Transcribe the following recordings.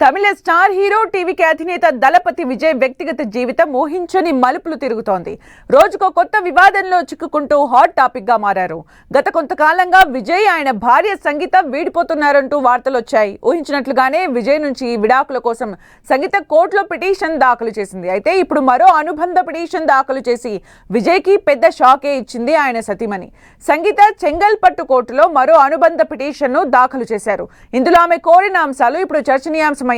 తమిళ star hero టీవీకి అధినేత దళపతి విజయ్ వ్యక్తిగత జీవితం ఊహించని మలుపులు తిరుగుతోంది. రోజుకో కొత్త వివాదంలో చిక్కుకుంటూ హాట్ టాపిక్ గా మారారు. గత కొంతకాలంగా విజయ్ ఆయన భార్య సంగీత వీడిపోతున్నారంటూ వార్తలు వచ్చాయి. ఊహించినట్లుగానే విజయ్ నుంచి విడాకుల కోసం సంగీత కోర్టులో పిటిషన్ దాఖలు చేసింది. అయితే ఇప్పుడు మరో అనుబంధ పిటిషన్ దాఖలు చేసి విజయ్ కి పెద్ద షాకే ఇచ్చింది ఆయన సతీమణి. సంగీత చెంగల్పట్టు కోర్టులో మరో అనుబంధ పిటిషన్ ను దాఖలు చేశారు. ఇందులో ఆమె కోరిన అంశాలు ఇప్పుడు చర్చనీయాంశం.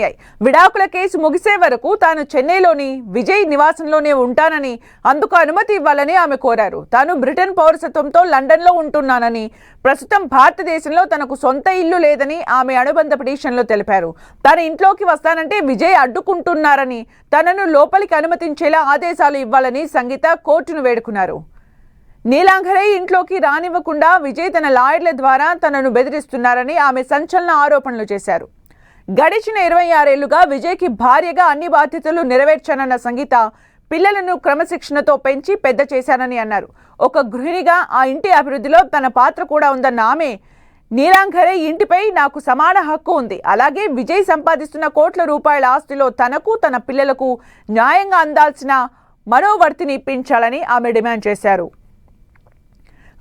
విడాకుల కేసు ముగిసే వరకు తాను చెన్నైలోని విజయ్ నివాసంలోనే ఉంటానని, అందుకు అనుమతి ఇవ్వాలని ఆమె కోరారు. తాను బ్రిటన్ పౌరసత్వంతో లండన్ లో ఉంటున్నానని, ప్రస్తుతం భారతదేశంలో తనకు సొంత ఇల్లు లేదని ఆమె అనుబంధ పిటిషన్లో తెలిపారు. తన ఇంట్లోకి వస్తానంటే విజయ్ అడ్డుకుంటున్నారని, తనను లోపలికి అనుమతించేలా ఆదేశాలు ఇవ్వాలని సంగీత కోర్టును వేడుకున్నారు. నీలాంఘరై ఇంట్లోకి రానివ్వకుండా విజయ్ తన లాయర్ల ద్వారా తనను బెదిరిస్తున్నారని ఆమె సంచలన ఆరోపణలు చేశారు. గడిచిన 26 ఏళ్లుగా విజయ్కి భార్యగా అన్ని బాధ్యతలు నెరవేర్చానన్న సంగీత, పిల్లలను క్రమశిక్షణతో పెంచి పెద్ద చేశానని అన్నారు. ఒక గృహిణిగా ఆ ఇంటి అభివృద్ధిలో తన పాత్ర కూడా ఉందన్న ఆమె, నీలాంఘరై ఇంటిపై నాకు సమాన హక్కు ఉంది. అలాగే విజయ్ సంపాదిస్తున్న కోట్ల రూపాయల ఆస్తిలో తనకు తన పిల్లలకు న్యాయంగా అందాల్సిన మనోవర్తిని ఇప్పించాలని ఆమె డిమాండ్ చేశారు.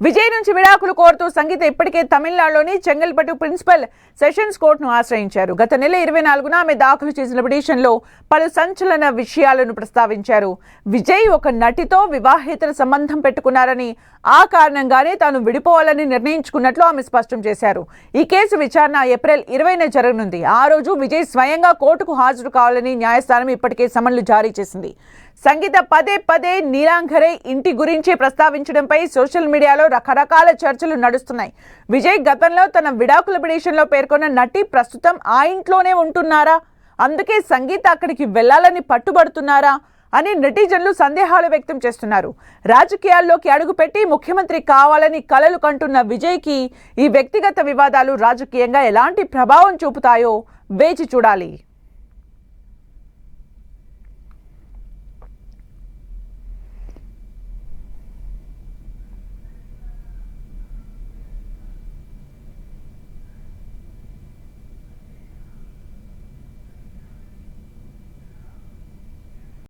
విజయ్ నుంచి విడాకులు కోరుతూ సంగీత ఇప్పటికే తమిళనాడులోని చెంగల్పట్టు ప్రిన్సిపల్ సెషన్స్ కోర్టును ఆశ్రయించారు. గత నెల 24న ఆమె దాఖలు చేసిన పిటిషన్లో పలు సంచలన విషయాలను ప్రస్తావించారు. విజయ్ ఒక నటితో వివాహేతర సంబంధం పెట్టుకున్నారని, ఆ కారణంగానే తాను విడిపోవాలని నిర్ణయించుకున్నట్లు ఆమె స్పష్టం చేశారు. ఈ కేసు విచారణ ఏప్రిల్ 20న జరగనుంది. ఆ రోజు విజయ్ స్వయంగా కోర్టుకు హాజరు కావాలని న్యాయస్థానం ఇప్పటికే సమన్లు జారీ చేసింది. సంగీత పదే పదే నీలాంఘరై ఇంటి గురించి ప్రస్తావించడంపై సోషల్ మీడియాలో రకరకాల చర్చలు నడుస్తున్నాయి. విజయ్ గతంలో తన విడాకుల పిటిషన్లో పేర్కొన్న నటి ప్రస్తుతం ఆ ఇంట్లోనే ఉంటున్నారా, అందుకే సంగీత అక్కడికి వెళ్లాలని పట్టుబడుతున్నారా అని నెటిజన్లు సందేహాలు వ్యక్తం చేస్తున్నారు. రాజకీయాల్లోకి అడుగుపెట్టి ముఖ్యమంత్రి కావాలని కలలు కంటున్న విజయ్కి ఈ వ్యక్తిగత వివాదాలు రాజకీయంగా ఎలాంటి ప్రభావం చూపుతాయో వేచి చూడాలి.